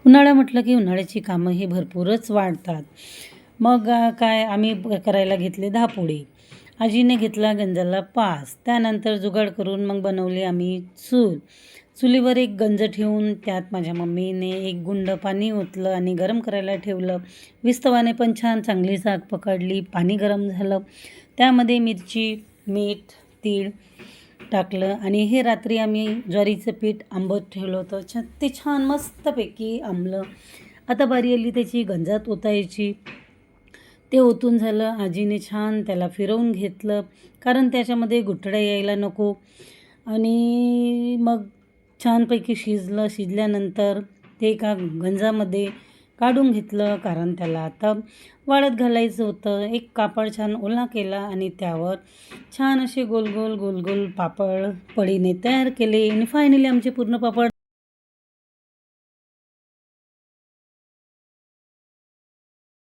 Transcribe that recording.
उन्हाळा म्हटलं की उन्हाळ्याची कामं ही भरपूरच वाढतात. मग काय आम्ही करायला घेतले धापुडे. आजीने घेतला गंजाला पास. त्यानंतर जुगाड करून मग बनवली आम्ही चूल. चुलीवर एक गंज ठेवून त्यात माझ्या मम्मीने एक गुंड पाणी ओतलं आणि गरम करायला ठेवलं. विस्तवाने पण छान चांगली जाग पकडली. पाणी गरम झालं. त्यामध्ये मिरची, मीठ, तीळ टाकलं आणि हे रात्री आम्ही ज्वारीचं पीठ आंबत ठेवलं होतं. ते छान मस्तपैकी आंबलं. आता बारी आली त्याची गंजात ओतायची. ते ओतून झालं. आजीने छान त्याला फिरवून घेतलं, कारण त्याच्यामध्ये गुठळ्या यायला नको. आणि मग छानपैकी शिजलं. शिजल्यानंतर ते एका गंजामध्ये काढून घेतलं, कारण त्याला आता वाळत घालायचं होतं. एक कापड छान ओला केला आणि त्यावर छान असे गोल गोल गोल गोल पापड पळीने तयार केले आणि फायनली आमचे पूर्ण पापड